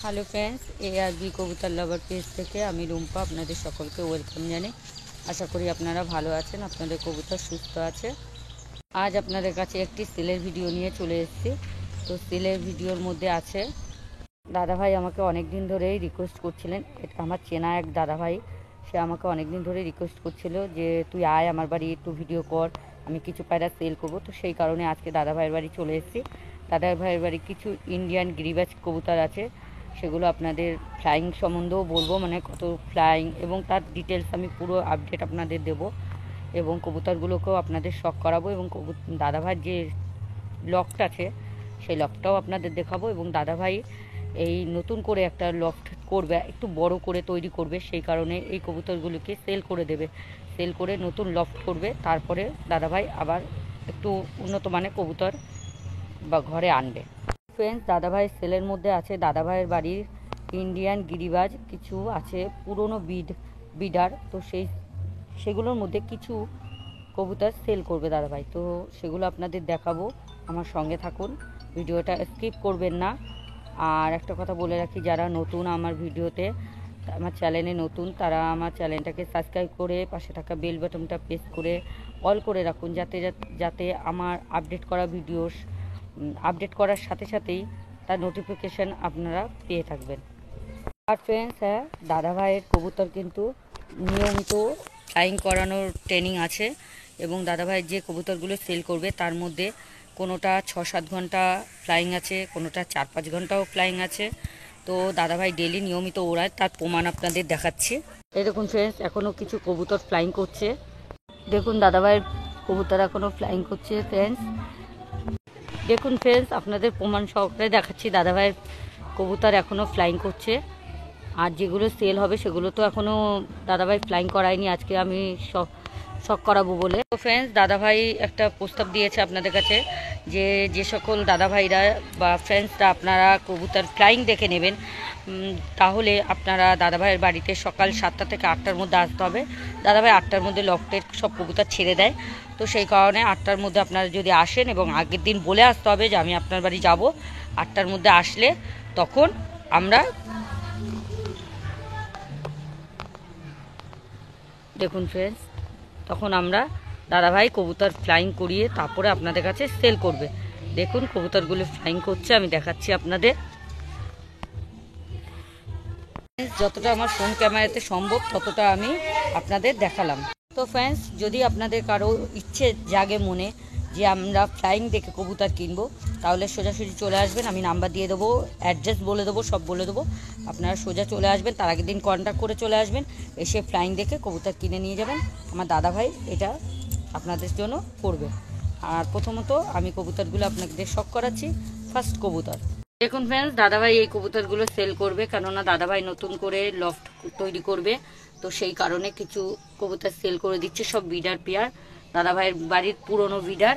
Hello friends, ARB কবুতর লাভার page থেকে আমি রুম্পা আপনাদের সকলকে ওয়েলকাম জানাই। আশা করি আপনারা ভালো আছেন, আপনাদের কবুতর সুস্থ আছে। আজ আপনাদের কাছে একটি সেলের ভিডিও নিয়ে চলে এসেছি। তো সেলের ভিডিওর মধ্যে আছে, দাদাভাই আমাকে অনেক দিন ধরেই রিকোয়েস্ট করছিলেন। এটা আমার চেনা এক দাদাভাই, সে আমাকে অনেক দিন ধরে রিকোয়েস্ট করছিল যে তুই আয় আমার বাড়ি, একটু ভিডিও কর, আমি কিছু পায়রা সেল করবো। তো সেই কারণে আজকে দাদাভাইয়ের বাড়ি চলে এসেছি। দাদাভাইয়ের বাড়ি কিছু ইন্ডিয়ান গিরিবাজ কবুতর আছে, সেগুলো আপনাদের ফ্লাইং সম্বন্ধেও বলবো, মানে কত ফ্লাইং এবং তার ডিটেলস আমি পুরো আপডেট আপনাদের দেব, এবং কবুতরগুলোকেও আপনাদের শখ করাবো, এবং দাদাভাইয়ের যে লফট আছে সেই লফটটাও আপনাদের দেখাবো। এবং দাদাভাই এই নতুন করে একটা লফট করবে, একটু বড় করে তৈরি করবে, সেই কারণে এই কবুতরগুলিকে সেল করে দেবে, সেল করে নতুন লফট করবে। তারপরে দাদাভাই আবার একটু উন্নত মানের কবুতর বা ঘরে আনবে। ফ্রেন্ডস, দাদাভাই সেলের মধ্যে আছে দাদাভাইয়ের বাড়ির ইন্ডিয়ান গিরিবাজ কিছু আছে, পুরনো বিডার। তো সেগুলোর মধ্যে কিছু কবুতর সেল করবে দাদাভাই, তো সেগুলো আপনাদের দেখাবো। আমার সঙ্গে থাকুন, ভিডিওটা স্কিপ করবেন না। আর একটা কথা বলে রাখি, যারা নতুন আমার ভিডিওতে, আমার চ্যানেলে নতুন, তারা আমার চ্যানেলটাকে সাবস্ক্রাইব করে পাশে থাকা বেল বাটনটা প্রেস করে অল করে রাখুন, যাতে আমার আপডেট করা ভিডিওস আপডেট করার সাথে সাথেই তার নোটিফিকেশান আপনারা পেয়ে থাকবেন। আর ফ্রেন্ডস, হ্যাঁ, দাদাভাইয়ের কবুতর কিন্তু নিয়মিত ফ্লাইং করানোর ট্রেনিং আছে, এবং দাদাভাইয়ের যে কবুতরগুলো সেল করবে তার মধ্যে কোনোটা 6-7 ঘন্টা ফ্লাইং আছে, কোনোটা 4-5 ঘন্টাও ফ্লাইং আছে। তো দাদাভাই ডেলি নিয়মিত ওড়ায়, তার প্রমাণ আপনাদের দেখাচ্ছি। এই দেখুন ফ্রেন্ডস, এখনও কিছু কবুতর ফ্লাইং করছে। দেখুন দাদাভাইয়ের কবুতর এখনও ফ্লাইং করছে। ফ্রেন্ডস দেখুন, ফ্রেন্ডস আপনাদের প্রমাণ সহকারে দেখাচ্ছি, দাদাভাইয়ের কবুতর এখনও ফ্লাইং করছে। আর যেগুলো সেল হবে সেগুলো তো এখনও দাদাভাই ফ্লাইং করায়নি, আজকে আমি শখ করাবো বলে। তো ফ্রেন্ডস, দাদাভাই একটা প্রস্তাব দিয়েছে আপনাদের কাছে, যে সকল দাদাভাইরা বা ফ্রেন্ডসরা আপনারা কবুতর ফ্লাইং দেখে নেবেন, তাহলে আপনারা দাদাভাইয়ের বাড়িতে সকাল 7টা থেকে 8টার মধ্যে আসতে হবে। দাদাভাই 8টার মধ্যে লফটের সব কবুতর ছেড়ে দেয়, তো সেই কারণে 8টার মধ্যে আপনারা যদি আসেন, এবং আগের দিন বলে আসতে হবে যে আমি আপনার বাড়ি যাব, 8টার মধ্যে আসলে তখন আমরা, দেখুন ফ্রেন্ডস, তখন আমরা দাদাভাই কবুতর ফ্লাইং করিয়ে তারপরে আপনাদের কাছে সেল করবে। দেখুন কবুতরগুলো ফ্লাইং করছে, আমি দেখাচ্ছি আপনাদের। যতটা আমার ফোন ক্যামেরাতে সম্ভব ততটা আমি আপনাদের দেখালাম। তো ফ্রেন্ডস, যদি আপনাদের কারো ইচ্ছে জাগে মনে যে আমরা ফ্লাইং দেখে কবুতর কিনবো, তাহলে সোজাসুজি চলে আসবেন, আমি নাম্বার দিয়ে দেবো, অ্যাড্রেস বলে দেবো, সব বলে দেবো। আপনারা সোজা চলে আসবেন, তার আগের দিন কন্ট্যাক্ট করে চলে আসবেন, এসে ফ্লাইং দেখে কবুতর কিনে নিয়ে যাবেন। আমার দাদাভাই এটা আপনাদের জন্য করবে। আর প্রথমত আমি কবুতরগুলো আপনাদের শখ করাচ্ছি। ফার্স্ট কবুতর দেখুন ফ্রেন্ডস, দাদাভাই এই কবুতরগুলো সেল করবে, কেননা দাদাভাই নতুন করে লফট তৈরি করবে, তো সেই কারণে কিছু কবুতর সেল করে দিচ্ছে, সব বিডার পেয়ার, দাদাভাইয়ের বাড়ির পুরনো বিডার।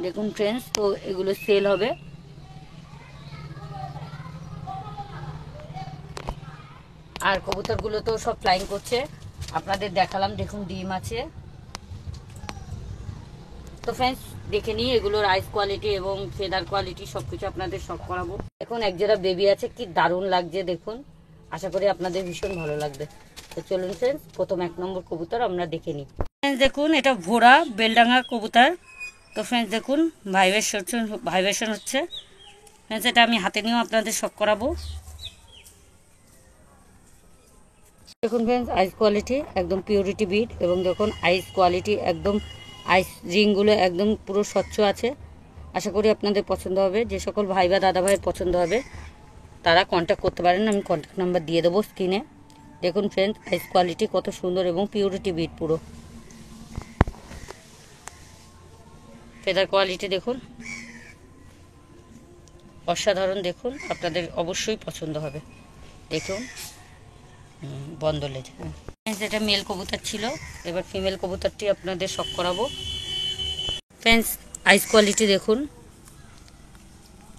দেখুন ফ্রেন্ডস, তো এগুলো সেল হবে। আর কবুতরগুলো তো সব ফ্লাইং করছে, আপনাদের দেখালাম। দেখুন ডিম আছে। তো ফ্রেন্ডস দেখে নিই এগুলোর আইস কোয়ালিটি এবং ফেদার কোয়ালিটি সবকিছু আপনাদের সব করাবো। এখন এক জোড়া বেবি আছে, কি দারুণ লাগছে দেখুন, আশা করি আপনাদের ভীষণ ভালো লাগবে। তো চলুন ফ্রেন্ডস, প্রথম 1 নম্বর কবুতর আমরা দেখে নিই। ফ্রেন্ডস দেখুন, এটা ভোরা বেলডাঙ্গা কবুতর। তো ফ্রেন্ডস দেখুন, ভাইব্রেশন হচ্ছে। ফ্রেন্ডস এটা আমি হাতে নিয়েও আপনাদের শখ করাবো। দেখুন ফ্রেন্ডস, আইস কোয়ালিটি একদম পিওরিটি বিট, এবং দেখুন আইস কোয়ালিটি একদম, আইস রিংগুলো একদম পুরো স্বচ্ছ আছে। আশা করি আপনাদের পছন্দ হবে। যে সকল ভাই বা দাদা ভাইয়ের পছন্দ হবে তারা কন্ট্যাক্ট করতে পারেন, আমি কন্ট্যাক্ট নাম্বার দিয়ে দেবো স্ক্রিনে। দেখুন ফ্রেন্ডস, আইস কোয়ালিটি কত সুন্দর এবং পিওরিটি বিট পুরো। ফেদার কোয়ালিটি দেখুন অসাধারণ, দেখুন আপনাদের অবশ্যই পছন্দ হবে। দেখুন বন্ধ লেজ। এটা মেল কবুতর ছিল, এবার ফিমেল কবুতরটি আপনাদের শখ করাবো। ফ্রেন্ডস আইস কোয়ালিটি দেখুন,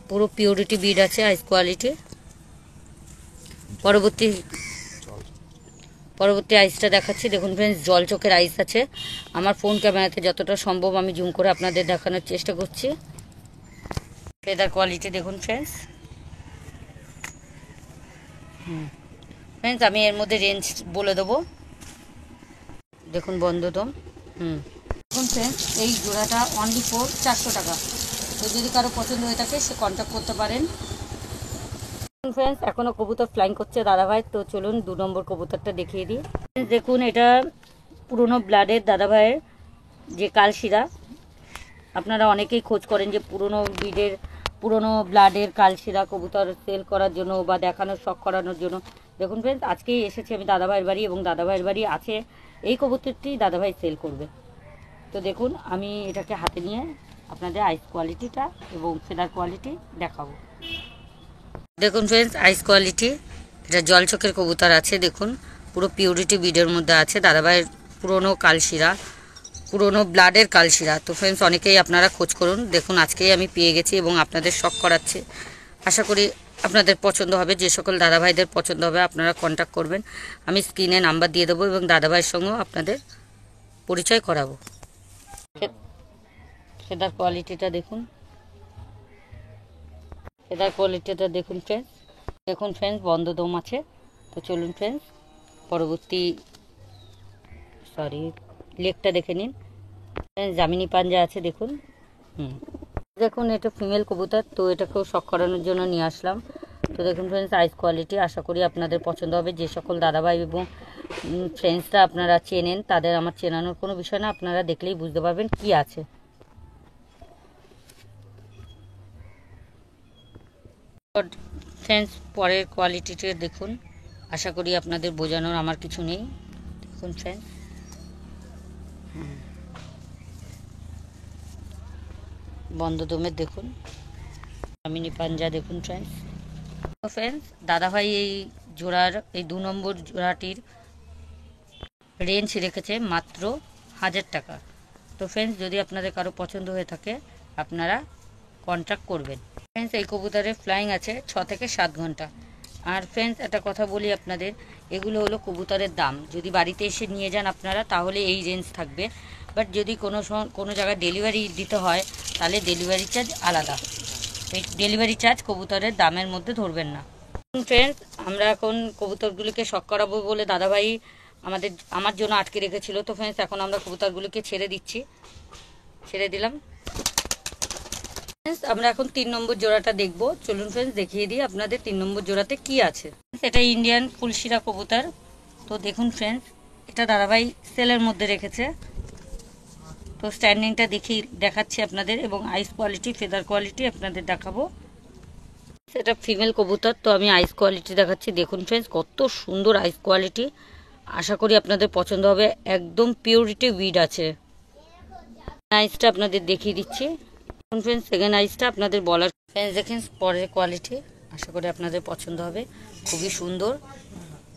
পুরো পিওরিটি বিড আছে, আইস কোয়ালিটি। পরবর্তী আইসটা দেখাচ্ছি। দেখুন ফ্রেন্ডস, জল চোখের আইস আছে। আমার ফোন ক্যামেরাতে যতটা সম্ভব আমি জুম করে আপনাদের দেখানোর চেষ্টা করছি। ফেদার কোয়ালিটি দেখুন ফ্রেন্ডস, ফ্রেন্ডস আমি এর মধ্যে রেঞ্জ বলে দেবো, দেখুন বন্ধদম। দেখুন ফ্রেন্ডস এই জোড়াটা অনলি ফর 400 টাকা। তো যদি কারো পছন্দ হয়ে থাকে সে কন্ট্যাক্ট করতে পারেন। ফ্রেন্ডস এখনও কবুতর ফ্লাইং করছে দাদাভাই, তো চলুন 2 নম্বর কবুতরটা দেখিয়ে দিই। দেখুন এটা পুরনো ব্লাডের দাদাভাইয়ের যে কালশিরা, আপনারা অনেকেই খোঁজ করেন যে পুরনো ব্রিডের পুরনো ব্লাডের কালশিরা কবুতর সেল করার জন্য বা দেখানোর শখ করানোর জন্য। দেখুন ফ্রেন্ডস আজকেই এসেছি আমি দাদাভাইয়ের বাড়ি, এবং দাদাভাইয়ের বাড়ি আছে এই কবুতরটি দাদাভাই সেল করবে। তো দেখুন আমি এটাকে হাতে নিয়ে আপনাদের আইস কোয়ালিটিটা এবং ফেদার কোয়ালিটি দেখাবো। দেখুন ফ্রেন্ডস আইস কোয়ালিটি, এটা জল চোখের কবুতর আছে। দেখুন পুরো পিউরিটি ব্রিডের মধ্যে আছে দাদাভাইয়ের পুরনো কালশিরা, পুরনো ব্লাডের কালশিরা। তো ফ্রেন্ডস অনেকেই আপনারা খোঁজ করুন। দেখুন আজকেই আমি পেয়ে গেছি এবং আপনাদের শখ করাচ্ছি। আশা করি আপনাদের পছন্দ হবে। যে সকল দাদাভাইদের পছন্দ হবে আপনারা কন্ট্যাক্ট করবেন, আমি স্ক্রিনে নাম্বার দিয়ে দেবো এবং দাদাভাইয়ের সঙ্গেও আপনাদের পরিচয় করাবো। ফেদার কোয়ালিটিটা দেখুন, ফেদার কোয়ালিটিটা দেখুন ফ্রেন্ডস। দেখুন ফ্রেন্ডস বন্ধ দম আছে। তো চলুন ফ্রেন্ডস পরবর্তী লেগটা দেখে নিন। জামিনি পাঞ্জা আছে দেখুন। দেখুন এটা ফিমেল কবুতর, তো এটাকেও শখ করানোর জন্য নিয়ে আসলাম। তো দেখুন ফ্রেন্ডস আইস কোয়ালিটি, আশা করি আপনাদের পছন্দ হবে। যে সকল দাদাভাই এবং ফ্রেন্ডসরা আপনারা চেনেন তাদের আমার চেনানোর কোনো বিষয় না, আপনারা দেখলেই বুঝতে পারবেন কি আছে। ফ্রেন্ডস পরের কোয়ালিটিটা দেখুন, আশা করি আপনাদের বোঝানোর আমার কিছু নেই। দেখুন ফ্রেন্ডস বন্ধ দমের দেখুন জামিনি পাঞ্জা দেখুন ফ্রেন্ডস। তো ফ্রেন্ডস দাদাভাই এই জোড়ার এই 2 নম্বর জোড়াটির রেঞ্জ রেখেছে মাত্র 1000 টাকা। তো ফ্রেন্ডস যদি আপনাদের কারো পছন্দ হয়ে থাকে আপনারা কন্ট্যাক্ট করবেন। ফ্রেন্ডস এই কবুতরের ফ্লাইং আছে 6 থেকে 7 ঘন্টা। আর ফ্রেন্ডস একটা কথা বলি আপনাদের, এগুলো হলো কবুতরের দাম। যদি বাড়িতে এসে নিয়ে যান আপনারা তাহলে এই রেঞ্জ থাকবে, বাট যদি কোনো জায়গায় ডেলিভারি দিতে হয় তাহলে ডেলিভারি চার্জ আলাদা। এই ডেলিভারি চার্জ কবুতরের দামের মধ্যে ধরবেন না। ফ্রেন্ডস আমরা এখন কবুতরগুলিকে শখ করাবো বলে দাদাভাই আমার জন্য আটকে রেখেছিল। তো ফ্রেন্ডস এখন আমরা কবুতরগুলিকে ছেড়ে দিলাম। আমরা এখন 3 নম্বর জোড়াটা দেখবো। চলুন ফ্রেন্ডস দেখিয়ে দিই আপনাদের 3 নম্বর জোড়াতে কি আছে। এটা ইন্ডিয়ান ফুলশিরা কবুতর। তো দেখুন ফ্রেন্ডস এটা দাদাভাই সেলের মধ্যে রেখেছে। তো স্ট্যান্ডিংটা দেখাচ্ছি আপনাদের এবং আইস কোয়ালিটি ফেদার কোয়ালিটি আপনাদের দেখাবো। এটা ফিমেল কবুতর, তো আমি আইস কোয়ালিটি দেখাচ্ছি। দেখুন ফ্রেন্ডস কত সুন্দর আইস কোয়ালিটি, আশা করি আপনাদের পছন্দ হবে। একদম পিউরিটি উইড আছে। আইসটা আপনাদের দেখিয়ে দিচ্ছি। ফ্রেন্ডস সেকেন্ড আইসটা আপনাদের বলার। ফ্রেন্ডস দেখেন পরের কোয়ালিটি, আশা করি আপনাদের পছন্দ হবে। খুবই সুন্দর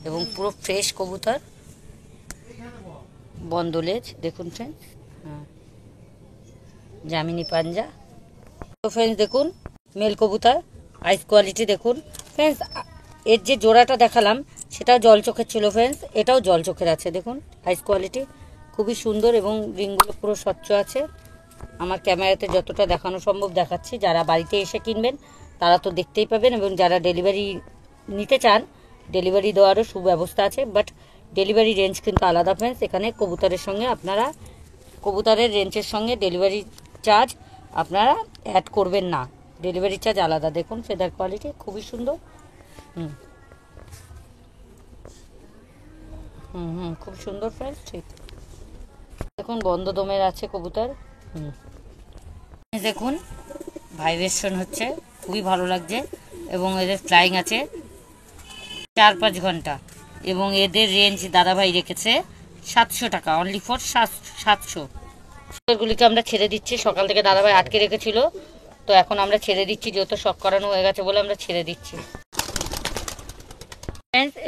এবং পুরো ফ্রেশ কবুতর, বন্ধ লেজ দেখুন ফ্রেন্ডস। জামিনি পাঞ্জা। তো ফ্রেন্ডস দেখুন মেল কবুতর, আইস কোয়ালিটি দেখুন ফ্রেন্ডস। এর যে জোড়াটা দেখালাম সেটাও জল চোখের ছিল ফ্রেন্ডস, এটাও জল চোখের আছে। দেখুন আইস কোয়ালিটি খুবই সুন্দর এবং রিংগুলো পুরো স্বচ্ছ আছে। আমার ক্যামেরাতে যতটা দেখানো সম্ভব দেখাচ্ছি। যারা বাড়িতে এসে কিনবেন তারা তো দেখতেই পাবেন, এবং যারা ডেলিভারি নিতে চান ডেলিভারি দেওয়ারও সুব্যবস্থা আছে, বাট ডেলিভারি রেঞ্জ কিন্তু আলাদা ফ্রেন্ডস। এখানে কবুতরের সঙ্গে আপনারা কবুতরের রেঞ্জের সঙ্গে ডেলিভারি চার্জ আপনারা অ্যাড করবেন না, ডেলিভারি চার্জ আলাদা। দেখুন ফেদার কোয়ালিটি খুবই সুন্দর। খুব সুন্দর ফ্রেন্ডস। ঠিক দেখুন বন্ধ দমের আছে কবুতর। দেখুন ভাইব্রেশন হচ্ছে, খুবই ভালো লাগছে এবং এদের ফ্লাইং আছে 4-5 ঘন্টা এবং এদের রেঞ্জ দাদাভাই রেখেছে 700 টাকা, অনলি ফর 700। গুলিকে আমরা ছেড়ে দিচ্ছি। সকাল থেকে দাদাভাই আটকে রেখেছিল, তো এখন আমরা ছেড়ে দিচ্ছি, যেহেতু শখ করানো হয়ে গেছে বলে আমরা ছেড়ে দিচ্ছি।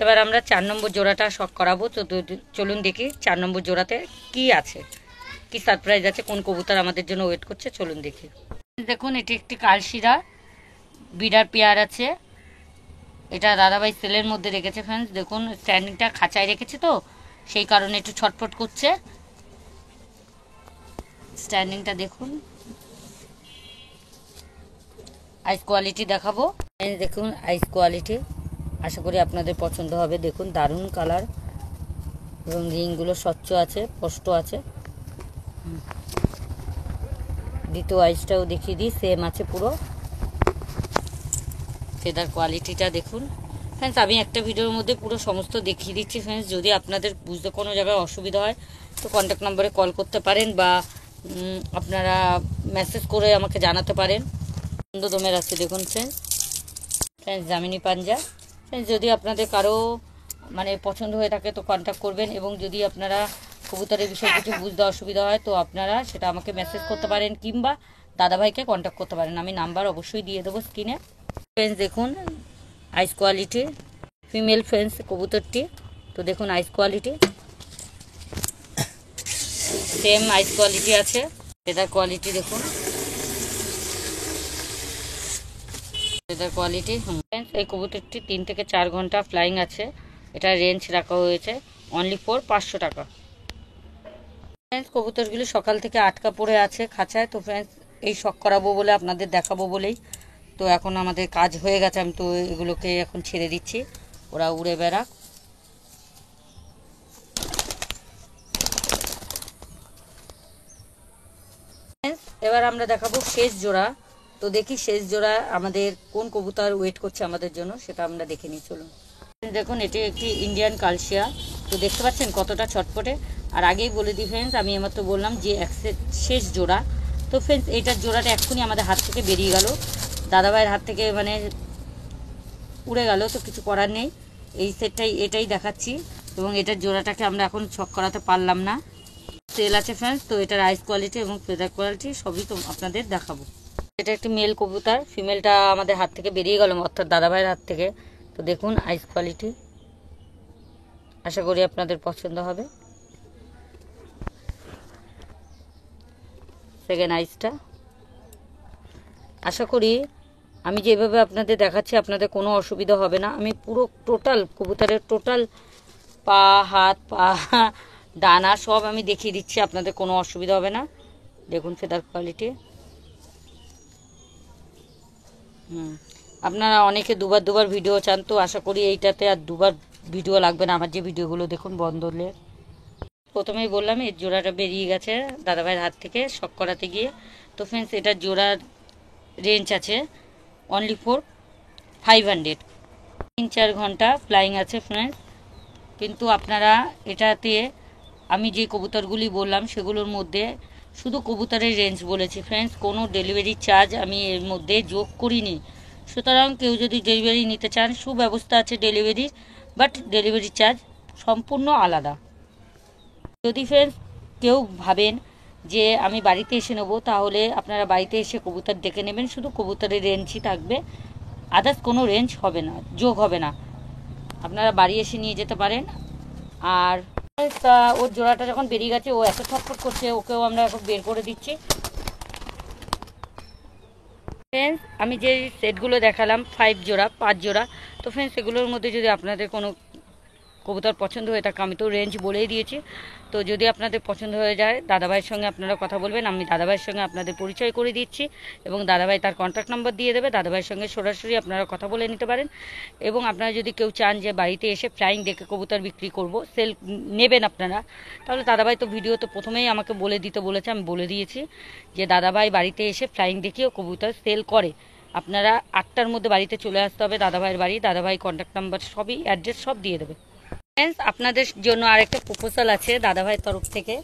এবার আমরা 4 নম্বর জোড়াটা শখ করাবো। তো চলুন দেখি 4 নম্বর জোড়াতে কি আছে, কি সারপ্রাইজ আছে, কোন কবুতর আমাদের জন্য ওয়েট করছে, চলুন দেখি। দেখুন এটি একটি কালশিরা বিডার পেয়ার আছে। এটা দাদাভাই সেলের মধ্যে রেখেছে ফ্রেন্ডস। দেখুন স্ট্যান্ডিংটা খাঁচায় রেখেছে, তো সেই কারণে একটু ছটফট করছে। স্ট্যান্ডিংটা দেখুন। আইস কোয়ালিটি দেখাবো। দেখুন আইস কোয়ালিটি, আশা করি আপনাদের পছন্দ হবে। দেখুন দারুণ কালার এবং রিংগুলো স্বচ্ছ আছে, স্পষ্ট আছে। দ্বিতীয় আইসটাও দেখিয়ে দিই, সেম আছে পুরো। ফেদার কোয়ালিটিটা দেখুন ফ্রেন্ডস। আমি একটা ভিডিওর মধ্যে পুরো সমস্ত দেখিয়ে দিচ্ছি ফ্রেন্ডস। যদি আপনাদের বুঝতে কোনো জায়গায় অসুবিধা হয় তো কন্ট্যাক্ট নম্বরে কল করতে পারেন বা আপনারা মেসেজ করে আমাকে জানাতে পারেন। সুন্দর দমের আছে দেখুন ফ্রেন্ডস। জামিনী পাঞ্জা ফ্রেন্ডস, যদি আপনাদের কারো মানে পছন্দ হয়ে থাকে তো কন্ট্যাক্ট করবেন। এবং যদি আপনারা কবুতরের বিষয়ে কিছু বুঝতে অসুবিধা হয় তো আপনারা সেটা আমাকে মেসেজ করতে পারেন কিংবা দাদাভাইকে কন্ট্যাক্ট করতে পারেন। আমি নাম্বার অবশ্যই দিয়ে দেবো স্ক্রিনে। ফ্রেন্ডস দেখুন আইস কোয়ালিটি, ফিমেল ফ্রেন্ডস কবুতরটি। তো দেখুন আইস কোয়ালিটি সেম আইস কোয়ালিটি আছে। ফেদার কোয়ালিটি দেখুন, ফেদার কোয়ালিটি। ফ্রেন্ডস এই কবুতরটি 3 থেকে 4 ঘন্টা ফ্লাইং আছে। এটা রেঞ্জ রাখা হয়েছে অনলি ফর 500 টাকা। ফ্রেন্ডস কবুতরগুলি সকাল থেকে আটকা পড়ে আছে খাঁচায়। তো ফ্রেন্ডস এই শখ করাবো বলে আপনাদের দেখাবো বলেই তো এখন আমাদের কাজ হয়ে গেছে। আমি তো এগুলোকে এখন ছেড়ে দিচ্ছি, ওরা উড়ে বেড়াক। এবার আমরা দেখাবো শেষ জোড়া। তো দেখি শেষ জোড়া আমাদের কোন কবুতর ওয়েট করছে আমাদের জন্য, সেটা আমরা দেখে নিই চলুন। দেখুন এটি একটি ইন্ডিয়ান কালশিয়া। তো দেখতে পাচ্ছেন কতটা ছটপটে। আর আগেই বলে দিই ফ্রেন্ডস, আমি এইমাত্র বললাম যে শেষ জোড়া। তো ফ্রেন্ডস এইটার জোড়াটা এক্ষুনি আমাদের হাত থেকে বেরিয়ে গেল, দাদাভাইয়ের হাত থেকে মানে উড়ে গেল। তো কিছু করার নেই, এই সেটটাই এটাই দেখাচ্ছি। এবং এটার জোড়াটাকে আমরা এখন ছক করাতে পারলাম না, সেল আছে ফ্রেন্ডস। তো এটার আইস কোয়ালিটি এবং ফেদার কোয়ালিটি সবই তো আপনাদের দেখাবো। এটা একটি মেল কবুতর, ফিমেলটা আমাদের হাত থেকে বেরিয়ে গেল অর্থাৎ দাদাভাইয়ের হাত থেকে। তো দেখুন আইস কোয়ালিটি, আশা করি আপনাদের পছন্দ হবে। সেকেন্ড আইসটা আশা করি আমি যেভাবে আপনাদের দেখাচ্ছি আপনাদের কোনো অসুবিধা হবে না। আমি পুরো টোটাল কবুতরের টোটাল পা, হাত, পা, ডানা সব আমি দেখিয়ে দিচ্ছি, আপনাদের কোনো অসুবিধা হবে না। দেখুন ফেদার কোয়ালিটি। আপনারা অনেকে দুবার ভিডিও চান, তো আশা করি এইটাতে আর দুবার ভিডিও লাগবে না। আমার যে ভিডিওগুলো দেখুন বন্ধলের, প্রথমেই বললাম এর জোড়াটা বেরিয়ে গেছে দাদাভাইয়ের হাত থেকে শক করাতে গিয়ে। তো ফ্রেন্ডস এটার জোড়ার রেঞ্জ আছে অনলি ফর 500। 3-4 ঘন্টা ফ্লাইং আছে ফ্রেন্ডস। কিন্তু আপনারা এটাতে আমি যে কবুতরগুলি বললাম সেগুলোর মধ্যে শুধু কবুতরের রেঞ্জ বলেছি ফ্রেন্ডস, কোনো ডেলিভারি চার্জ আমি এর মধ্যে যোগ করিনি। সুতরাং কেউ যদি ডেলিভারি নিতে চান সুব্যবস্থা আছে ডেলিভারির, বাট ডেলিভারি চার্জ সম্পূর্ণ আলাদা। যদি ফ্রেন্ডস কেউ ভাবেন যে আমি বাড়িতে এসে নেবো তাহলে আপনারা বাড়িতে এসে কবুতর দেখে নেবেন, শুধু কবুতরের রেঞ্জই থাকবে, আদার্স কোনো রেঞ্জ হবে না, যোগ হবে না। আপনারা বাড়ি এসে নিয়ে যেতে পারেন। আর ওর জোড়াটা যখন বেরিয়ে গেছে ও এত ছটফট করছে, ওকেও আমরা এখন বের করে দিচ্ছি। ফ্রেন্ডস আমি যে সেটগুলো দেখালাম 5 জোড়া 5 জোড়া, তো ফ্রেন্ডস সেগুলোর মধ্যে যদি আপনাদের কোনো কবুতর পছন্দ হয়ে থাকে, আমি তো রেঞ্জ বলেই দিয়েছি। তো যদি আপনাদের পছন্দ হয়ে যায় দাদাভাইয়ের সঙ্গে আপনারা কথা বলবেন, আমি দাদাভাইয়ের সঙ্গে আপনাদের পরিচয় করে দিচ্ছি এবং দাদাভাই তার কন্ট্যাক্ট নাম্বার দিয়ে দেবে। দাদাভাইয়ের সঙ্গে সরাসরি আপনারা কথা বলে নিতে পারেন। এবং আপনারা যদি কেউ চান যে বাড়িতে এসে ফ্লাইং দেখে কবুতর বিক্রি করব, সেল নেবেন আপনারা, তাহলে দাদাভাই তো ভিডিও তো প্রথমেই আমাকে বলে দিতে বলেছে, আমি বলে দিয়েছি যে দাদাভাই বাড়িতে এসে ফ্লাইং দেখেও কবুতর সেল করে। আপনারা 8টার মধ্যে বাড়িতে চলে আসতে হবে দাদাভাইয়ের বাড়ি। দাদাভাই কন্ট্যাক্ট নাম্বার সবই অ্যাড্রেস সব দিয়ে দেবে। ফ্রেন্ডস আপনাদের জন্য আরেকটা প্রপোজাল আছে দাদাভাইয়ের তরফ থেকে।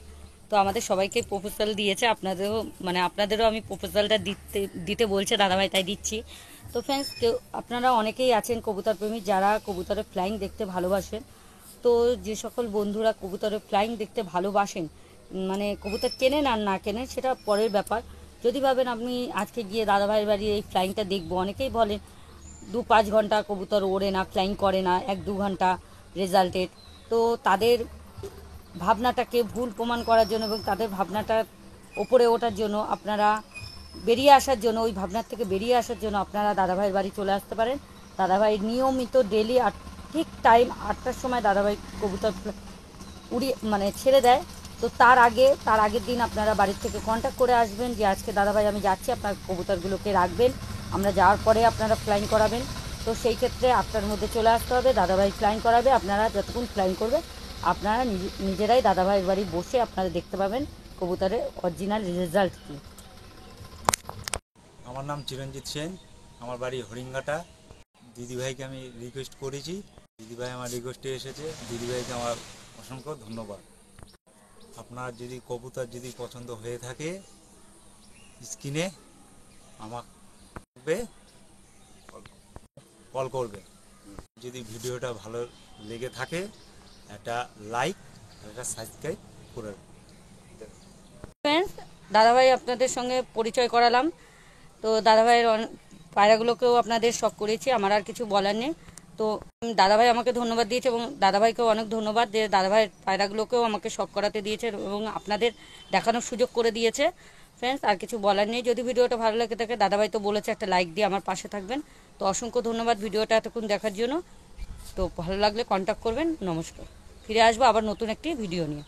তো আমাদের সবাইকে প্রপোজাল দিয়েছে, আপনাদেরও আমি প্রপোজালটা দিতে বলছে দাদাভাই, তাই দিচ্ছি। তো ফ্রেন্ডস আপনারা অনেকেই আছেন কবুতর প্রেমী যারা কবুতরের ফ্লাইং দেখতে ভালোবাসেন। তো যে সকল বন্ধুরা কবুতরের ফ্লাইং দেখতে ভালোবাসেন, মানে কবুতর কেনেন আর না কেনেন সেটা পরের ব্যাপার। যদি ভাবেন আপনি আজকে গিয়ে দাদাভাইয়ের বাড়ি এই ফ্লাইংটা দেখবো, অনেকেই বলেন 2-5 ঘন্টা কবুতর ওড়ে না, ফ্লাইং করে না, 1-2 ঘন্টা রেজাল্টেড। তো তাদের ভাবনাটাকে ভুল প্রমাণ করার জন্য এবং তাদের ভাবনাটা ওপরে ওঠার জন্য আপনারা বেরিয়ে আসার জন্য, ওই ভাবনার থেকে বেরিয়ে আসার জন্য আপনারা দাদাভাইয়ের বাড়ি চলে আসতে পারেন। দাদাভাই নিয়মিত ডেলি ঠিক টাইম 8টার সময় দাদাভাই কবুতর ছেড়ে দেয়। তো তার আগের দিন আপনারা বাড়ির থেকে কন্ট্যাক্ট করে আসবেন যে আজকে দাদাভাই আমি যাচ্ছি, আপনার কবুতরগুলোকে রাখবেন, আমরা যাওয়ার পরে আপনারা ফ্লাইং করাবেন। তো সেই ক্ষেত্রে আপনার মধ্যে চলে আসতে হবে, দাদাভাই ফ্লাইং করাবে। আপনারা যতক্ষণ ফ্লাইং করবে আপনারা নিজেরাই দাদাভাইয়ের বাড়ি বসে আপনারা দেখতে পাবেন কবুতরের অরিজিনাল রেজাল্ট কী। আমার নাম চিরঞ্জিত সেন, আমার বাড়ি হরিঙ্গাটা। দিদিভাইকে আমি রিকোয়েস্ট করেছি, দিদিভাই আমার রিকোয়েস্টে এসেছে। দিদিভাইকে আমার অসংখ্য ধন্যবাদ। আপনার যদি কবুতর যদি পছন্দ হয়ে থাকে স্ক্রিনে আমাকে কল করবে। যদি ভিডিওটা ভালো লেগে থাকে একটা লাইক একটা সাবস্ক্রাইব করে। ফ্রেন্ডস, দাদাভাই আপনাদের সঙ্গে পরিচয় করালাম। তো দাদাভাইয়ের পায়রাগুলোকেও আপনাদের শখ করেছি, আমার আর কিছু বলার নেই। তো দাদাভাই আমাকে ধন্যবাদ দিয়েছে এবং দাদাভাইকেও অনেক ধন্যবাদ যে দাদাভাইয়ের পায়রাগুলোকেও আমাকে শখ করাতে দিয়েছে এবং আপনাদের দেখানোর সুযোগ করে দিয়েছে। ফ্রেন্ডস, আর কিছু বলার নেই। যদি ভিডিওটা ভালো লাগে থাকে, দাদাভাই তো বলেছে একটা লাইক দিয়ে আমার পাশে থাকবেন। তো অসংখ্য ধন্যবাদ ভিডিওটা এতক্ষণ দেখার জন্য। তো ভালো লাগলে কন্ট্যাক্ট করবেন। নমস্কার। ফিরে আসবো আবার নতুন একটি ভিডিও নিয়ে।